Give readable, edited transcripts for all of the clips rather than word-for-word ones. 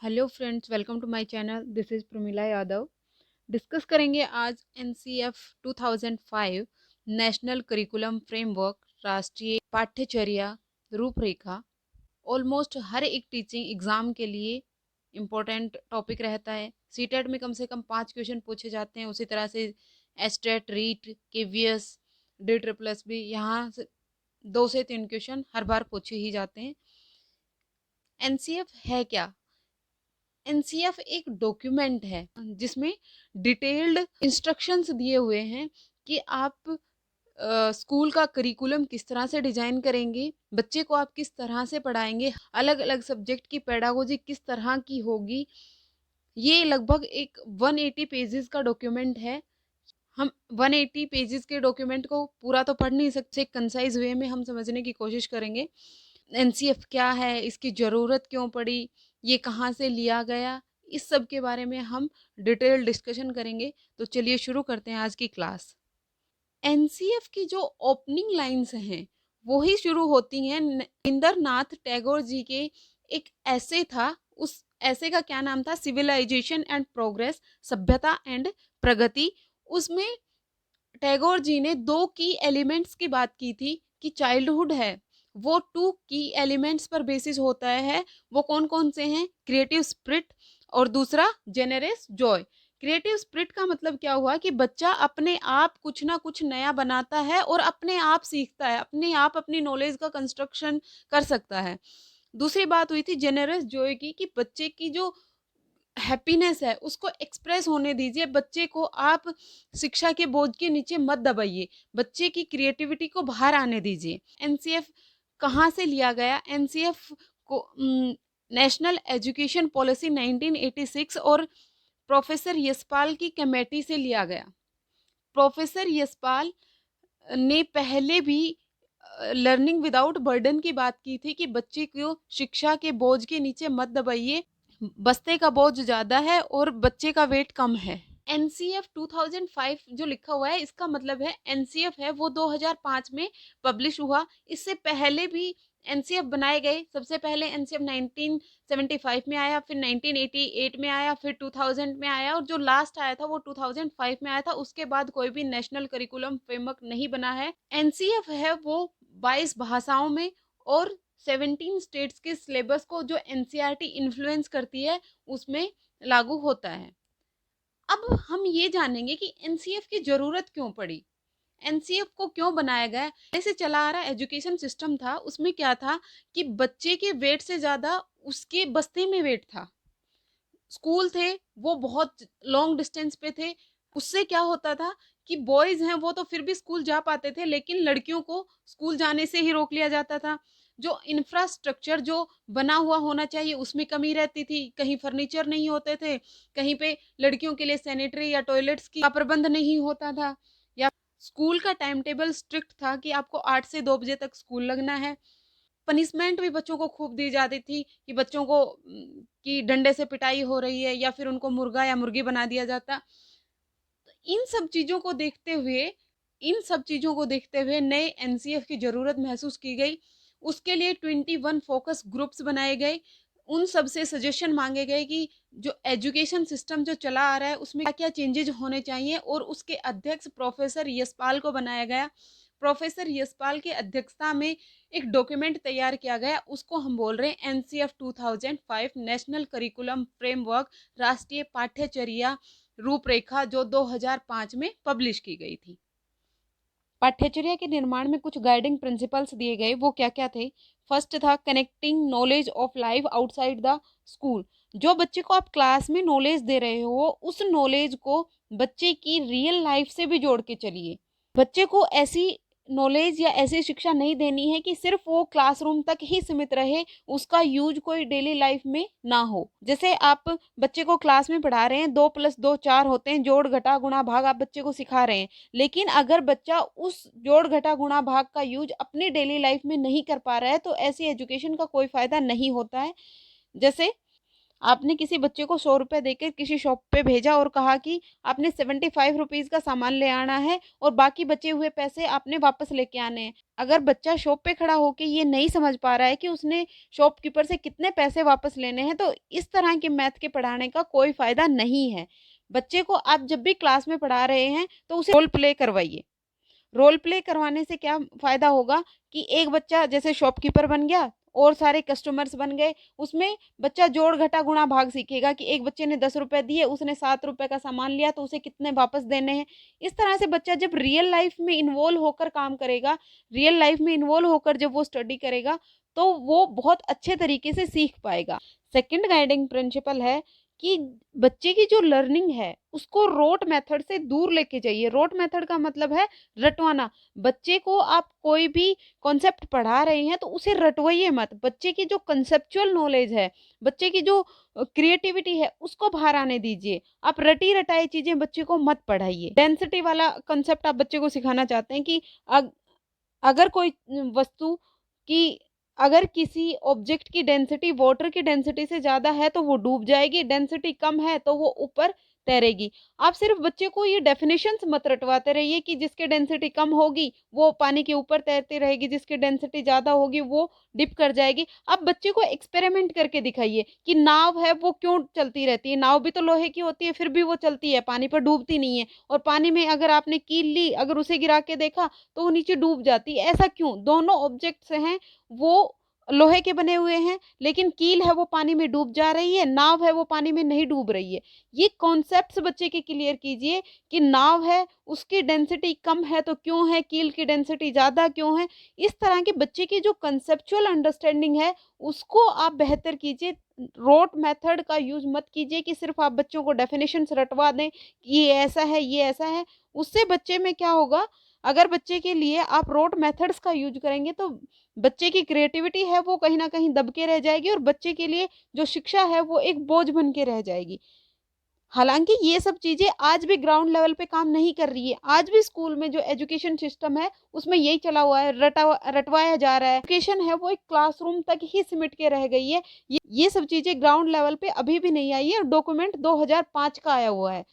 Hello friends, welcome to my channel. This is Pramila Yadav. Discuss करेंगे आज NCF 2005 national curriculum framework, राष्ट्रीय पाठ्यचर्या रूपरेखा। ऑलमोस्ट हर एक टीचिंग एग्जाम के लिए इम्पोर्टेंट टॉपिक रहता है। सीटेट में कम से कम 5 क्वेश्चन पूछे जाते हैं। उसी तरह से एस्टेट, REET, KVS, D triple S भी यहाँ से 2 से 3 क्वेश्चन हर बार पूछे ही जाते हैं। एनसीएफ है क्या? एनसीएफ एक डॉक्यूमेंट है जिसमें डिटेल्ड इंस्ट्रक्शंस दिए हुए हैं कि आप स्कूल का करिकुलम किस तरह से डिजाइन करेंगे, बच्चे को आप किस तरह से पढ़ाएंगे, अलग अलग सब्जेक्ट की पेडागोजी किस तरह की होगी। ये लगभग एक 180 पेजेस का डॉक्यूमेंट है। हम 180 पेजेस के डॉक्यूमेंट को पूरा तो पढ़ नहीं सकते, कंसाइज वे में हम समझने की कोशिश करेंगे। एनसीएफ क्या है, इसकी ज़रूरत क्यों पड़ी, ये कहाँ से लिया गया, इस सब के बारे में हम डिटेल डिस्कशन करेंगे। तो चलिए शुरू करते हैं आज की क्लास। एनसीएफ की जो ओपनिंग लाइंस हैं वो ही शुरू होती हैं रविंद्रनाथ टैगोर जी के एक ऐसे था। उस ऐसे का क्या नाम था? सिविलाइजेशन एंड प्रोग्रेस, सभ्यता एंड प्रगति। उसमें टैगोर जी ने 2 की एलिमेंट्स की बात की थी कि चाइल्डहुड है वो 2 की एलिमेंट्स पर बेसिस होता है। वो कौन कौन से हैं? क्रिएटिव स्पिरिट और दूसरा जेनरस जॉय। क्रिएटिव स्पिरिट का मतलब क्या हुआ कि बच्चा अपने आप कुछ ना कुछ नया बनाता है और अपने आप सीखता है, अपने आप अपनी नॉलेज का कंस्ट्रक्शन कर सकता है। दूसरी बात हुई थी जेनरस जॉय की कि बच्चे की जो हैप्पीनेस है उसको एक्सप्रेस होने दीजिए। बच्चे को आप शिक्षा के बोझ के नीचे मत दबाइए, बच्चे की क्रिएटिविटी को बाहर आने दीजिए। एनसीएफ कहाँ से लिया गया? एनसीएफ को नेशनल एजुकेशन पॉलिसी 1986 और प्रोफेसर यशपाल की कमेटी से लिया गया। प्रोफेसर यशपाल ने पहले भी लर्निंग विदाउट बर्डन की बात की थी कि बच्चे को शिक्षा के बोझ के नीचे मत दबाइए, बस्ते का बोझ ज्यादा है और बच्चे का वेट कम है। एनसीएफ 2005 जो लिखा हुआ है इसका मतलब है एनसीएफ है वो 2005 में पब्लिश हुआ। इससे पहले भी एनसीएफ बनाए गए। सबसे पहले एनसीएफ 1975 में आया, फिर 1988 में आया, फिर 2000 में आया और जो लास्ट आया था वो 2005 में आया था। उसके बाद कोई भी नेशनल करिकुलम फ्रेमवर्क नहीं बना है। एनसीएफ है वो 22 भाषाओं में और 17 स्टेट्स के सिलेबस को जो एनसीईआरटी इन्फ्लुएंस करती है उसमें लागू होता है। अब हम ये जानेंगे कि एनसीएफ की जरूरत क्यों पड़ी, एनसीएफ को क्यों बनाया गया। ऐसे चला आ रहा एजुकेशन सिस्टम था, उसमें क्या था कि बच्चे के वेट से ज्यादा उसके बस्ते में वेट था। स्कूल थे वो बहुत लॉन्ग डिस्टेंस पे थे। उससे क्या होता था कि बॉयज हैं वो तो फिर भी स्कूल जा पाते थे, लेकिन लड़कियों को स्कूल जाने से ही रोक लिया जाता था। जो इंफ्रास्ट्रक्चर जो बना हुआ होना चाहिए उसमें कमी रहती थी। कहीं फर्नीचर नहीं होते थे, कहीं पे लड़कियों के लिए सैनिटरी या टॉयलेट्स की प्रबंध नहीं होता था, या स्कूल का टाइम टेबल स्ट्रिक्ट था कि आपको 8 से 2 बजे तक स्कूल लगना है। पनिशमेंट भी बच्चों को खूब दी जाती थी कि बच्चों को कि डंडे से पिटाई हो रही है या फिर उनको मुर्गा या मुर्गी बना दिया जाता। तो इन सब चीजों को देखते हुए नए एनसीएफ की जरूरत महसूस की गई। उसके लिए 21 फोकस ग्रुप्स बनाए गए। उन सब से सजेशन मांगे गए कि जो एजुकेशन सिस्टम जो चला आ रहा है उसमें क्या क्या चेंजेस होने चाहिए, और उसके अध्यक्ष प्रोफेसर यशपाल को बनाया गया। प्रोफेसर यशपाल की अध्यक्षता में एक डॉक्यूमेंट तैयार किया गया, उसको हम बोल रहे हैं एनसीएफ 2005 नेशनल करिकुलम फ्रेमवर्क, राष्ट्रीय पाठ्यचर्या रूपरेखा, जो 2005 में पब्लिश की गई थी। पाठ्यचर्या के निर्माण में कुछ गाइडिंग प्रिंसिपल्स दिए गए। वो क्या क्या थे? फर्स्ट था connecting knowledge of life outside the school. जो बच्चे को आप क्लास में नॉलेज दे रहे हो उस नॉलेज को बच्चे की रियल लाइफ से भी जोड़ के चलिए। बच्चे को ऐसी नॉलेज या ऐसी शिक्षा नहीं देनी है कि सिर्फ वो क्लासरूम तक ही सीमित रहे, उसका यूज कोई डेली लाइफ में ना हो। जैसे आप बच्चे को क्लास में पढ़ा रहे हैं, 2+2 4 होते हैं, जोड़ घटा गुणा भाग आप बच्चे को सिखा रहे हैं, लेकिन अगर बच्चा उस जोड़ घटा गुणा भाग का यूज अपनी डेली लाइफ में नहीं कर पा रहा है तो ऐसी एजुकेशन का कोई फायदा नहीं होता है। जैसे आपने किसी बच्चे को 100 रुपए देकर किसी शॉप पे भेजा और कहा कि आपने 75 रुपीज़ का सामान ले आना है और बाकी बचे हुए पैसे आपने वापस लेके आने हैं। अगर बच्चा शॉप पे खड़ा होके ये नहीं समझ पा रहा है कि उसने शॉपकीपर से कितने पैसे वापस लेने हैं, तो इस तरह के मैथ के पढ़ाने का कोई फ़ायदा नहीं है। बच्चे को आप जब भी क्लास में पढ़ा रहे हैं, तो उसे रोल प्ले करवाइए। रोल प्ले करवाने से क्या फ़ायदा होगा कि एक बच्चा जैसे शॉपकीपर बन गया और सारे कस्टमर्स बन गए, उसमें बच्चा जोड़, घटा, गुणा, भाग सीखेगा कि एक बच्चे ने 10 रुपए दिए, उसने 7 रुपए का सामान लिया तो उसे कितने वापस देने हैं। इस तरह से बच्चा जब रियल लाइफ़ में इन्वॉल्व होकर काम करेगा, रियल लाइफ़ में इन्वॉल्व होकर जब वो स्टडी करेगा, तो वो बहुत अच्छे तरीके से सीख पाएगा। सेकंड गाइडिंग प्रिंसिपल है कि बच्चे की जो लर्निंग है, उसको रोट मेथड से दूर लेके जाइए। रोट मेथड का मतलब है रटवाना। बच्चे को आप कोई भी कॉन्सेप्ट पढ़ा रहे हैं तो उसे रटवाइए मत। बच्चे की जो कंसेप्चुअल नॉलेज है, बच्चे की जो क्रिएटिविटी है, उसको बाहर आने दीजिए। आप रटी-रटाई चीज़ें बच्चे को मत पढ़ाइए। डेंसिटी वाला कॉन्सेप्ट आप बच्चे को सिखाना चाहते हैं कि अग अगर कोई वस्तु की अगर किसी ऑब्जेक्ट की डेंसिटी वाटर की डेंसिटी से ज़्यादा है तो वो डूब जाएगी, डेंसिटी कम है तो वो ऊपर तैरेगी। आप सिर्फ़ बच्चे को ये डेफ़िनिशंस मत रटवाते रहिए कि जिसकी डेंसिटी कम होगी, वो पानी के ऊपर तैरती रहेगी, जिसकी डेंसिटी ज़्यादा होगी, वो डिप कर जाएगी। आप बच्चे को एक्सपेरिमेंट करके दिखाइए कि नाव है वो क्यों चलती रहती है? नाव भी तो लोहे की होती है, फिर भी वो चलती है, पानी पर डूबती नहीं है। और पानी में अगर आपने कील ली, अगर उसे गिरा के देखा तो वो नीचे डूब जाती है, ऐसा क्यों? दोनों ऑब्जेक्ट्स हैं वो लोहे के बने हुए हैं, लेकिन कील है वो पानी में डूब जा रही है, नाव है वो पानी में नहीं डूब रही है। ये कॉन्सेप्ट्स बच्चे के क्लियर कीजिए कि नाव है उसकी डेंसिटी कम है तो क्यों है, कील की डेंसिटी ज़्यादा क्यों है। इस तरह के बच्चे की जो कंसेप्चुअल अंडरस्टैंडिंग है उसको आप बेहतर कीजिए। रोट मेथड का यूज़ मत कीजिए कि सिर्फ़ आप बच्चों को डेफिनिशंस रटवा दें, कि ये ऐसा है, ये ऐसा है। उससे बच्चे में क्या होगा, अगर बच्चे के लिए आप रोट मेथड्स का यूज़ करेंगे तो बच्चे की क्रिएटिविटी है वो कहीं न कहीं दब के रह जाएगी और बच्चे के लिए जो शिक्षा है वो एक बोझ बन के रह जाएगी। हालाँकि ये सब चीज़ें आज भी ग्राउंड लेवल पे काम नहीं कर रही है। आज भी स्कूल में जो एजुकेशन सिस्टम है उसमें यही चला हुआ है, रटवाया जा रहा है। एजुकेशन है वो एक क्लासरूम तक ही सिमट के रह गई है। ये सब चीज़ें ग्राउंड लेवल पे अभी भी नहीं आई है। डॉक्यूमेंट 2005 का आया हुआ है।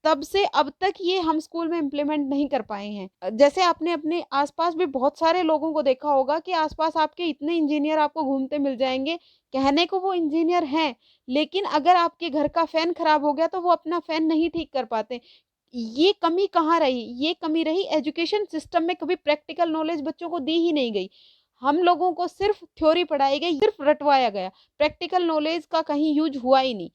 तब से अब तक ये हम स्कूल में इम्प्लीमेंट नहीं कर पाए हैं। जैसे आपने अपने आस-पास भी बहुत सारे लोगों को देखा होगा कि आस-पास आपके इतने इंजीनियर आपको घूमते मिल जाएँगे, कहने को वो इंजीनियर हैं, लेकिन अगर आपके घर का फ़ैन खराब हो गया तो वो अपना फ़ैन नहीं ठीक कर पाते। ये कमी कहाँ रही? ये कमी रही एजुकेशन सिस्टम में, कभी प्रैक्टिकल नॉलेज बच्चों को दी ही नहीं गई। हम लोगों को सिर्फ़ थ्योरी पढ़ाई गई, सिर्फ़ रटवाया गया। प्रैक्टिकल नॉलेज का कहीं यूज़ हुआ ही नहीं।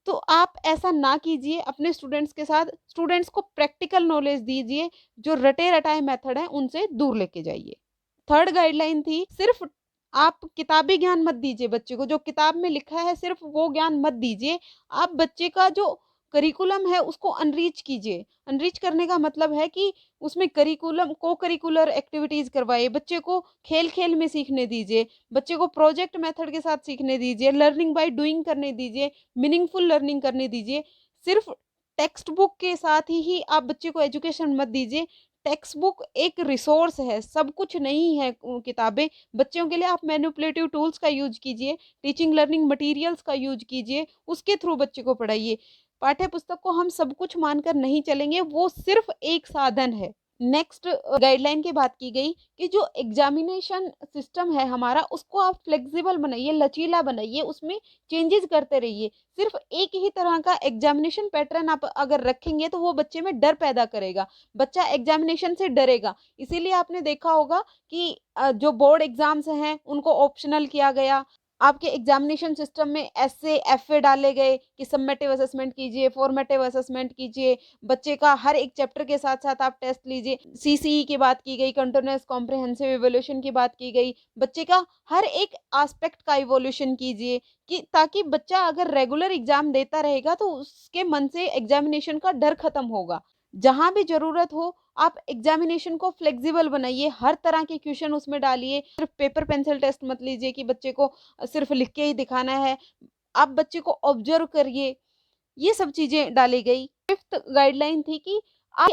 तो आप ऐसा ना कीजिए अपने स्टूडेंट्स के साथ, स्टूडेंट्स को प्रैक्टिकल नॉलेज दीजिए, जो रटे-रटाए मेथड हैं उनसे दूर लेके जाइए। थर्ड गाइडलाइन थी सिर्फ़ आप किताबी ज्ञान मत दीजिए बच्चे को, जो किताब में लिखा है सिर्फ़ वो ज्ञान मत दीजिए। आप बच्चे का जो करिकुलम है उसको अनरिच कीजिए। अनरिच करने का मतलब है कि उसमें करिकुलम को-करिकुलर एक्टिविटीज़ करवाइए, बच्चे को खेल-खेल में सीखने दीजिए, बच्चे को प्रोजेक्ट मेथड के साथ सीखने दीजिए, लर्निंग बाय डूइंग करने दीजिए, मीनिंगफुल लर्निंग करने दीजिए। सिर्फ़ टेक्स्ट बुक के साथ ही आप बच्चे को एजुकेशन मत दीजिए। टेक्स्ट बुक एक रिसोर्स है, सब कुछ नहीं है किताबें। बच्चों के लिए आप मैनिपुलेटिव टूल्स का यूज़ कीजिए, टीचिंग लर्निंग मटीरियल्स का यूज़ कीजिए, उसके थ्रू बच्चे को पढ़ाइए। पाठ्य पुस्तक को हम सब कुछ मानकर नहीं चलेंगे, वो सिर्फ़ एक साधन है। नेक्स्ट गाइडलाइन की बात की गई कि जो एग्ज़ामिनेशन सिस्टम है हमारा, उसको आप फ्लेक्सिबल बनाइए, लचीला बनाइए, उसमें चेंजेज़ करते रहिए। सिर्फ़ एक ही तरह का एग्ज़ामिनेशन पैटर्न आप अगर रखेंगे, तो वो बच्चे में डर पैदा करेगा। बच्चा एग्ज़ामिनेशन से डरेगा। इसीलिए आपने देखा होगा कि जो बोर्ड एग्ज़ाम्स हैं, उनको ऑप्शनल किया गया। आपके एग्ज़ामिनेशन सिस्टम में एसए, एफए डाले गए कि समेटिव असेसमेंट कीजिए, फॉर्मेटिव असेसमेंट कीजिए, बच्चे का हर एक चैप्टर के साथ-साथ आप टेस्ट लीजिए। सीसीई की बात की गई, कंटीन्यूअस कॉम्प्रिहेंसिव इवैल्यूएशन की बात की गई। बच्चे का हर एक एस्पेक्ट का इवैल्यूएशन कीजिए कि ताकि बच्चा अगर रेगुलर एग्ज़ाम देता रहेगा तो उसके मन से एग्ज़ामिनेशन का डर खत्म होगा। जहाँ भी ज़रूरत हो आप एग्ज़ामिनेशन को फ्लेक्सिबल बनाइए, हर तरह के क्वेश्चन उसमें डालिए। सिर्फ़ पेपर पेंसिल टेस्ट मत लीजिए कि बच्चे को सिर्फ़ लिख के ही दिखाना है। आप बच्चे को ऑब्ज़र्व करिए, ये सब चीज़ें डाली गई। 5th गाइडलाइन थी कि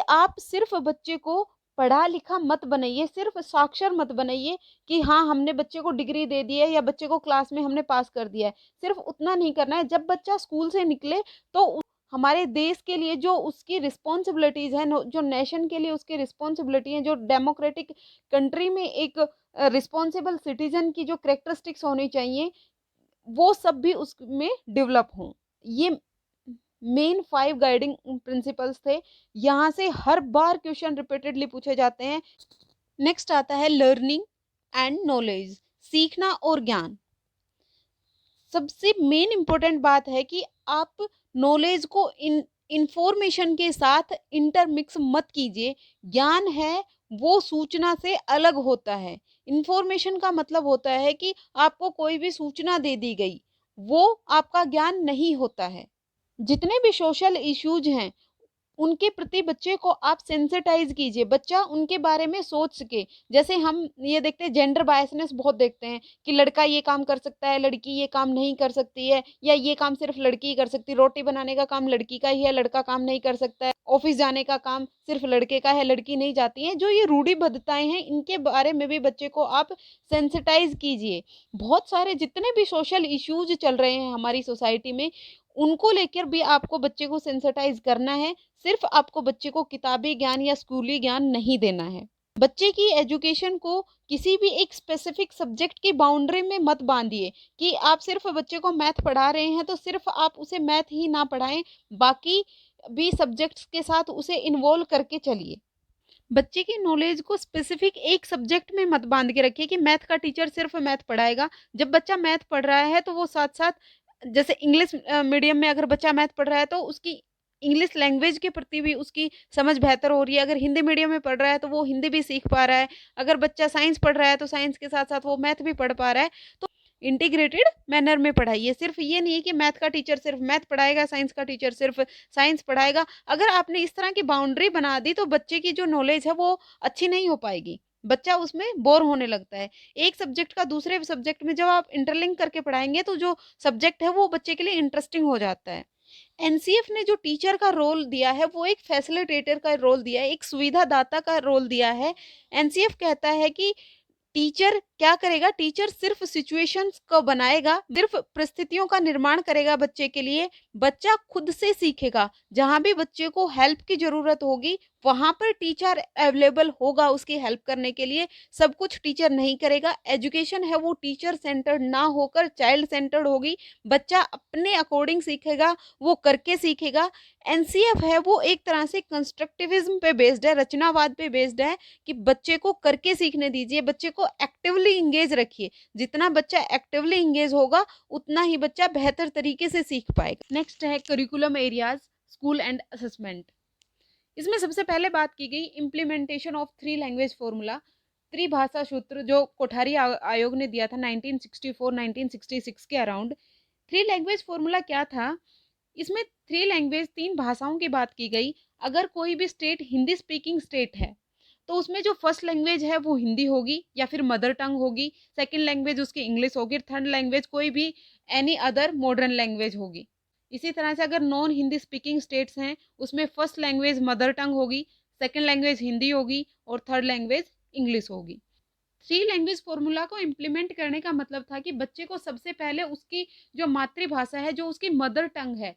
आप सिर्फ़ बच्चे को पढ़ा लिखा मत बनाइए, सिर्फ साक्षर मत बनाइए कि हाँ हमने बच्चे को डिग्री दे दी है या बच्चे को क्लास में हमने पास कर दिया है। सिर्फ उतना नहीं करना है। जब बच्चा स्कूल से निकले तो हमारे देश के लिए जो उसकी रिस्पॉन्सिबिलिटीज है, जो नेशन के लिए उसकी रिस्पॉन्सिबिलिटी है, जो डेमोक्रेटिक कंट्री में एक रिस्पॉन्सिबल सिटीजन की जो करेक्टरिस्टिक्स होनी चाहिए, वो सब भी उसमें डेवलप हों। ये मेन 5 गाइडिंग प्रिंसिपल्स थे। यहाँ से हर बार क्वेश्चन रिपीटेडली पूछे जाते हैं। नेक्स्ट आता है लर्निंग एंड नॉलेज, सीखना और ज्ञान। सबसे मेन इंपॉर्टेंट बात है कि आप नॉलेज को इंफॉर्मेशन के साथ इंटरमिक्स मत कीजिए। ज्ञान है वो सूचना से अलग होता है। इंफॉर्मेशन का मतलब होता है कि आपको कोई भी सूचना दे दी गई, वो आपका ज्ञान नहीं होता है। जितने भी सोशल इश्यूज हैं उनके प्रति बच्चे को आप सेंसिटाइज कीजिए, बच्चा उनके बारे में सोच सके। जैसे हम ये देखते हैं, जेंडर बायसनेस बहुत देखते हैं कि लड़का ये काम कर सकता है, लड़की ये काम नहीं कर सकती है, या ये काम सिर्फ लड़की ही कर सकती है। रोटी बनाने का काम लड़की का ही है, लड़का काम नहीं कर सकता है। ऑफिस जाने का काम सिर्फ लड़के का है, लड़की नहीं जाती है। जो ये रूढ़िबद्धताएं हैं, इनके बारे में भी बच्चे को आप सेंसिटाइज कीजिए। बहुत सारे जितने भी सोशल इश्यूज चल रहे हैं हमारी सोसाइटी में, उनको लेकर भी आपको बच्चे को सेंसिटाइज करना है। सिर्फ आपको बच्चे को किताबी ज्ञान या स्कूली ज्ञान नहीं देना है। बच्चे की एजुकेशन को किसी भी एक स्पेसिफिक सब्जेक्ट की बाउंड्री में मत बांधिए कि आप सिर्फ बच्चे को मैथ पढ़ा रहे हैं तो सिर्फ आप उसे मैथ ही ना पढ़ाएं, बाकी भी सब्जेक्ट्स के साथ उसे इन्वॉल्व करके चलिए। बच्चे की नॉलेज को स्पेसिफिक एक सब्जेक्ट में मत बांध के रखिए कि मैथ का टीचर सिर्फ मैथ पढ़ाएगा। जब बच्चा मैथ पढ़ रहा है तो वो साथ साथ, जैसे इंग्लिश मीडियम में अगर बच्चा मैथ पढ़ रहा है तो उसकी इंग्लिश लैंग्वेज के प्रति भी उसकी समझ बेहतर हो रही है। अगर हिंदी मीडियम में पढ़ रहा है तो वो हिंदी भी सीख पा रहा है। अगर बच्चा साइंस पढ़ रहा है तो साइंस के साथ साथ वो मैथ भी पढ़ पा रहा है। तो इंटीग्रेटेड मैनर में पढ़ाइए। सिर्फ ये नहीं है कि मैथ का टीचर सिर्फ मैथ पढ़ाएगा, साइंस का टीचर सिर्फ साइंस पढ़ाएगा। अगर आपने इस तरह की बाउंड्री बना दी तो बच्चे की जो नॉलेज है वो अच्छी नहीं हो पाएगी, बच्चा उसमें बोर होने लगता है। एक सब्जेक्ट का दूसरे सब्जेक्ट में जब आप इंटरलिंक करके पढ़ाएंगे तो जो सब्जेक्ट है वो बच्चे के लिए इंटरेस्टिंग हो जाता है। एनसीएफ ने जो टीचर का रोल दिया है वो एक फैसिलिटेटर का रोल दिया है, एक सुविधादाता का रोल दिया है। एनसीएफ कहता है कि टीचर क्या करेगा, टीचर सिर्फ सिचुएशंस को बनाएगा, सिर्फ परिस्थितियों का निर्माण करेगा बच्चे के लिए। बच्चा खुद से सीखेगा। जहां भी बच्चे को हेल्प की जरूरत होगी वहां पर टीचर अवेलेबल होगा उसकी हेल्प करने के लिए। सब कुछ टीचर नहीं करेगा। एजुकेशन है वो टीचर सेंटर्ड ना होकर चाइल्ड सेंटर्ड होगी। बच्चा अपने अकॉर्डिंग सीखेगा, वो करके सीखेगा। एनसीएफ है वो एक तरह से कंस्ट्रक्टिविज्म पे बेस्ड है, रचनावाद पे बेस्ड है कि बच्चे को करके सीखने दीजिए, बच्चे को एक्टिवली इंगेज रखिए। जितना बच्चा एक्टिवली इंगेज होगा उतना ही बच्चा बेहतर तरीके से सीख पाएगा। नेक्स्ट है curriculum areas, school and assessment. इसमें सबसे पहले बात की गई इम्प्लीमेंटेशन ऑफ 3 लैंग्वेज फॉर्मूला, त्रिभाषा सूत्र जो कोठारी आयोग ने दिया था 1964-1966 के अराउंड। 3 लैंग्वेज फॉर्मूला क्या था? इसमें 3 लैंग्वेज, 3 भाषाओं की बात की गई। अगर कोई भी स्टेट हिंदी स्पीकिंग स्टेट है तो उसमें जो फर्स्ट लैंग्वेज है वो हिंदी होगी या फिर मदर टंग होगी, सेकंड लैंग्वेज उसकी इंग्लिश होगी, थर्ड लैंग्वेज कोई भी एनी अदर मॉडर्न लैंग्वेज होगी। इसी तरह से अगर नॉन हिंदी स्पीकिंग स्टेट्स हैं उसमें फर्स्ट लैंग्वेज मदर टंग होगी, सेकंड लैंग्वेज हिंदी होगी और थर्ड लैंग्वेज इंग्लिश होगी। 3 लैंग्वेज फॉर्मूला को इम्प्लीमेंट करने का मतलब था कि बच्चे को सबसे पहले उसकी जो मातृभाषा है, जो उसकी मदर टंग है,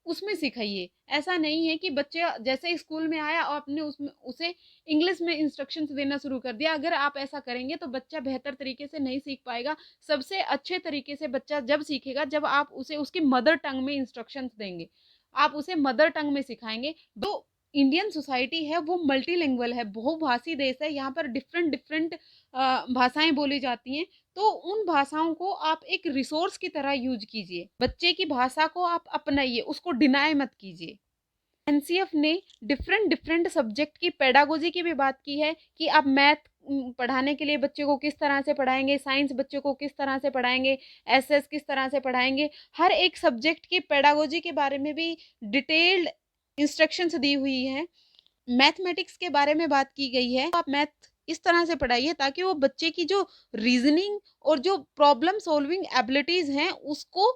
उसमें सिखाइए। ऐसा नहीं है कि बच्चे जैसे ही स्कूल में आया और आपने उसमें उसे इंग्लिश में इंस्ट्रक्शंस देना शुरू कर दिया। अगर आप ऐसा करेंगे तो बच्चा बेहतर तरीके से नहीं सीख पाएगा। सबसे अच्छे तरीके से बच्चा जब सीखेगा जब आप उसे उसकी मदर टंग में इंस्ट्रक्शंस देंगे, आप उसे मदर टंग में सिखाएंगे। तो इंडियन सोसाइटी है वो मल्टीलिंगुअल है, बहुभाषी देश है। यहाँ पर डिफरेंट डिफरेंट भाषाएं बोली जाती हैं। तो उन भाषाओं को आप एक रिसोर्स की तरह यूज कीजिए। बच्चे की भाषा को आप अपनाइए, उसको डिनाई मत कीजिए। एनसीएफ ने डिफरेंट डिफरेंट सब्जेक्ट की पेडागोजी की भी बात की है कि आप मैथ पढ़ाने के लिए बच्चे को किस तरह से पढ़ाएंगे, साइंस बच्चे को किस तरह से पढ़ाएंगे, एसएस किस तरह से पढ़ाएंगे। हर एक सब्जेक्ट की पेडागोजी के बारे में भी डिटेल्ड इंस्ट्रक्शंस दी हुई है। मैथमेटिक्स के बारे में बात की गई है। आप मैथ इस तरह से पढ़ाइए ताकि वो बच्चे की जो रीजनिंग और जो प्रॉब्लम सॉल्विंग एबिलिटीज हैं उसको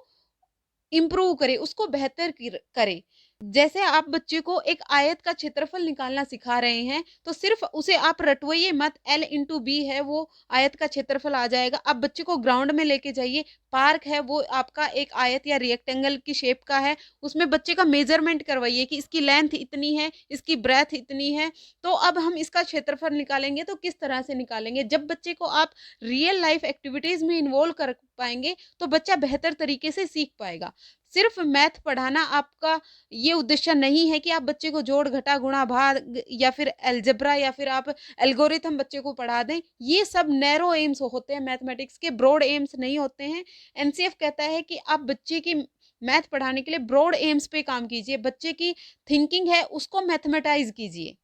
इम्प्रूव करे, उसको बेहतर करे। जैसे आप बच्चे को एक आयत का क्षेत्रफल निकालना सिखा रहे हैं, तो सिर्फ उसे आप रटवाइए मत, L इंटू बी है वो आयत का क्षेत्रफल आ जाएगा। आप बच्चे को ग्राउंड में लेके जाइए, पार्क है वो आपका एक आयत या रेक्टेंगल की शेप का है, उसमें बच्चे का मेजरमेंट करवाइए कि इसकी लेंथ इतनी है, इसकी ब्रेथ इतनी है, तो अब हम इसका क्षेत्रफल निकालेंगे तो किस तरह से निकालेंगे। जब बच्चे को आप रियल लाइफ एक्टिविटीज में इन्वॉल्व कर पाएंगे तो बच्चा बेहतर तरीके से सीख पाएगा। सिर्फ मैथ पढ़ाना आपका ये उद्देश्य नहीं है कि आप बच्चे को जोड़ घटा गुणा भाग या फिर अलजेब्रा या फिर आप एल्गोरिथम बच्चे को पढ़ा दें। ये सब नैरो एम्स होते हैं, मैथमेटिक्स के ब्रॉड एम्स नहीं होते हैं। एनसीएफ कहता है कि आप बच्चे की मैथ पढ़ाने के लिए ब्रॉड एम्स पे काम कीजिए, बच्चे की थिंकिंग है उसको मैथमेटाइज कीजिए।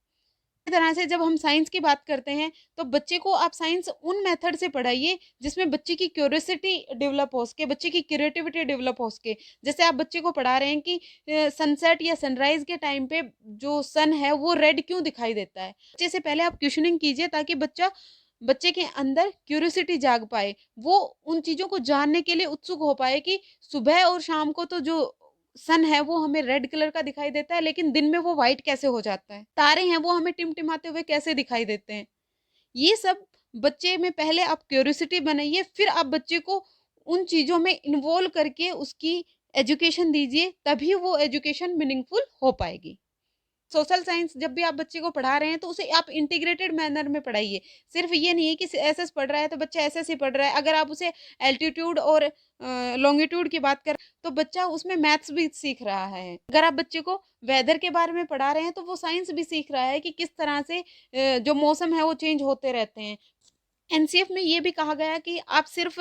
इस तरह से जब हम साइंस की बात करते हैं तो बच्चे को आप साइंस उन मेथड से पढ़ाइए जिसमें बच्चे की क्यूरियोसिटी डेवलप हो सके, बच्चे की क्रिएटिविटी डेवलप हो सके। जैसे आप बच्चे को पढ़ा रहे हैं कि सनसेट या सनराइज के टाइम पे जो सन है वो रेड क्यों दिखाई देता है, बच्चे से पहले आप क्वेश्चनिंग कीजिए ताकि बच्चे के अंदर क्यूरियोसिटी जाग पाए, वो उन चीजों को जानने के लिए उत्सुक हो पाए कि सुबह और शाम को तो जो सन है वो हमें रेड कलर का दिखाई देता है, लेकिन दिन में वो व्हाइट कैसे हो जाता है, तारे हैं वो हमें टिमटिमाते हुए कैसे दिखाई देते हैं। ये सब बच्चे में पहले आप क्यूरियोसिटी बनाइए, फिर आप बच्चे को उन चीजों में इन्वॉल्व करके उसकी एजुकेशन दीजिए, तभी वो एजुकेशन मीनिंगफुल हो पाएगी। सोशल साइंस जब भी आप बच्चे को पढ़ा रहे हैं तो उसे आप इंटीग्रेटेड मैनर में पढ़ाइए। सिर्फ ये नहीं है कि एसएस पढ़ रहा है तो बच्चा एसएस ही पढ़ रहा है। अगर आप उसे एल्टीट्यूड और लॉन्गिट्यूड की बात करें तो बच्चा उसमें मैथ्स भी सीख रहा है। अगर आप बच्चे को वेदर के बारे में पढ़ा रहे हैं तो वो साइंस भी सीख रहा है कि किस तरह से जो मौसम है वो चेंज होते रहते हैं। एनसीएफ में ये भी कहा गया कि आप सिर्फ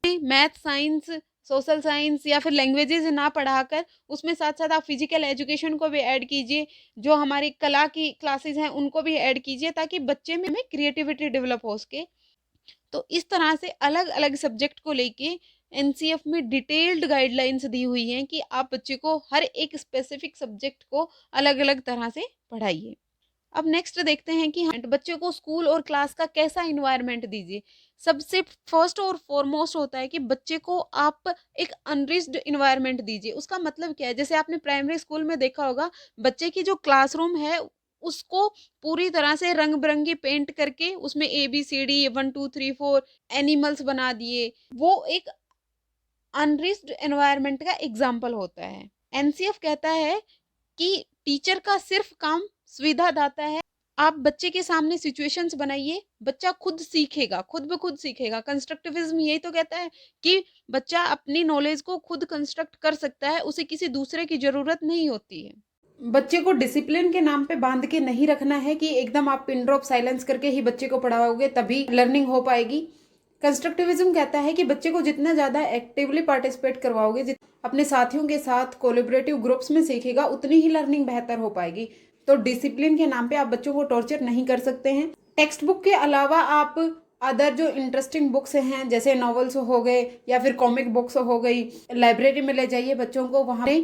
मैथ, साइंस, सोशल साइंस या फिर लैंग्वेजेस ना पढ़ाकर उसमें साथ साथ आप फिजिकल एजुकेशन को भी ऐड कीजिए, जो हमारी कला की क्लासेस हैं उनको भी ऐड कीजिए ताकि बच्चे में क्रिएटिविटी डेवलप हो सके। तो इस तरह से अलग अलग सब्जेक्ट को लेके एनसीएफ में डिटेल्ड गाइडलाइंस दी हुई हैं कि आप बच्चे को हर एक स्पेसिफिक सब्जेक्ट को अलग अलग तरह से पढ़ाइए। अब नेक्स्ट देखते हैं कि बच्चे को स्कूल और क्लास का कैसा इन्वायरमेंट दीजिए। सबसे फर्स्ट और फॉरमोस्ट होता है कि बच्चे को आप एक अनरिच्ड इन्वायरमेंट दीजिए। उसका मतलब क्या है, जैसे आपने प्राइमरी स्कूल में देखा होगा, बच्चे की जो क्लासरूम है उसको पूरी तरह से रंग बिरंगी पेंट करके उसमें ABCD 1 2 3 4 एनिमल्स बना दिए, वो एक अनरिच्ड एनवायरनमेंट का एग्जाम्पल होता है। एनसीएफ कहता है कि टीचर का सिर्फ काम सुविधा दाता है। आप बच्चे के सामने सिचुएशंस बनाइए, बच्चा खुद सीखेगा, खुद ब खुद सीखेगा। कंस्ट्रक्टिविज्म यही तो कहता है कि बच्चा अपनी नॉलेज को खुद कंस्ट्रक्ट कर सकता है, उसे किसी दूसरे की जरूरत नहीं होती है। बच्चे को डिसिप्लिन के नाम पे बांध के नहीं रखना है कि एकदम आप पिन ड्रॉप साइलेंस करके ही बच्चे को पढ़ाओगे तभी लर्निंग हो पाएगी। कंस्ट्रक्टिविज्म कहता है कि बच्चे को जितना ज्यादा एक्टिवली पार्टिसिपेट करवाओगे, अपने साथियों के साथ कोलैबोरेटिव ग्रुप्स में सीखेगा, उतनी ही लर्निंग बेहतर हो पाएगी। तो डिसिप्लिन के नाम पे आप बच्चों को टॉर्चर नहीं कर सकते हैं। टेक्स्ट बुक के अलावा आप अदर जो इंटरेस्टिंग बुक्स हैं जैसे नॉवेल्स हो गए या फिर कॉमिक बुक्स हो गई, लाइब्रेरी में ले जाइए बच्चों को, वहां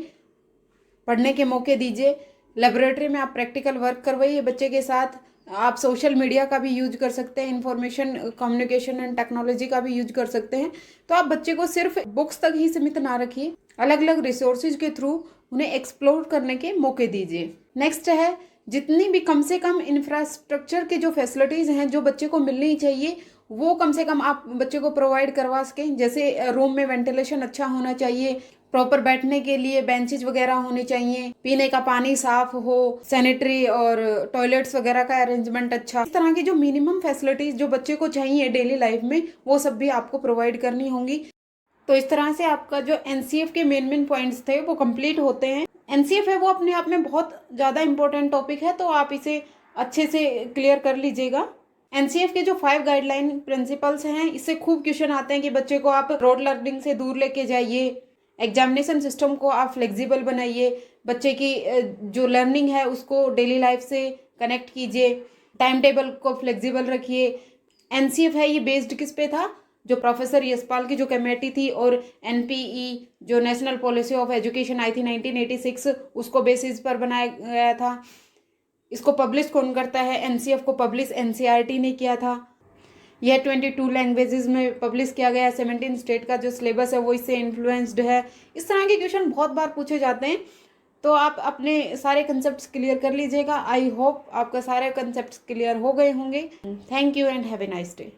पढ़ने के मौके दीजिए। लेबोरेटरी में आप प्रैक्टिकल वर्क करवाइए बच्चे के साथ। आप सोशल मीडिया का भी यूज कर सकते हैं, इंफॉर्मेशन कम्युनिकेशन एंड टेक्नोलॉजी का भी यूज कर सकते हैं। तो आप बच्चे को सिर्फ बुक्स तक ही सीमित ना रखिए, अलग अलग रिसोर्सेज के थ्रू उन्हें एक्सप्लोर करने के मौके दीजिए। नेक्स्ट है, जितनी भी कम से कम इंफ्रास्ट्रक्चर की जो फैसिलिटीज हैं जो बच्चे को मिलनी चाहिए वो कम से कम आप बच्चे को प्रोवाइड करवा सकें। जैसे रूम में वेंटिलेशन अच्छा होना चाहिए, प्रॉपर बैठने के लिए बेंचेज वगैरह होने चाहिए, पीने का पानी साफ हो, सैनिटरी और टॉयलेट्स वगैरह का अरेंजमेंट अच्छा। इस तरह की जो मिनिमम फैसिलिटीज जो बच्चे को चाहिए डेली लाइफ में वो सब भी आपको प्रोवाइड करनी होंगी। तो इस तरह से आपका जो एनसीएफ के मेन पॉइंट्स थे वो कंप्लीट होते हैं। एनसीएफ है वो अपने आप में बहुत ज़्यादा इंपॉर्टेंट टॉपिक है, तो आप इसे अच्छे से क्लियर कर लीजिएगा। एनसीएफ के जो 5 गाइडलाइन प्रिंसिपल्स हैं, इससे खूब क्वेश्चन आते हैं कि बच्चे को आप रोड लर्निंग से दूर लेके जाइए, एग्जामिनेशन सिस्टम को आप फ्लेक्सिबल बनाइए, बच्चे की जो लर्निंग है उसको डेली लाइफ से कनेक्ट कीजिए, टाइम टेबल को फ्लेक्सिबल रखिए। एनसीएफ है ये बेस्ड किस पे था, जो प्रोफेसर यशपाल की जो कमेटी थी और एनपीई जो national policy of education I थी 1986 उसको बेसिस पर बनाया गया था। इसको पब्लिश कौन करता है, एनसीएफ को पब्लिश एनसीईआरटी ने किया था। यह 22 लैंग्वेजेस में पब्लिश किया गया है। 17 स्टेट का जो सिलेबस है वो इससे इन्फ्लुएंस्ड है। इस तरह के क्वेश्चन बहुत बार पूछे जाते हैं। तो आप अपने सारे कंसेप्ट क्लियर कर लीजिएगा। आई होप आपका सारे कंसेप्ट क्लियर हो गए होंगे। Thank you and have a nice day.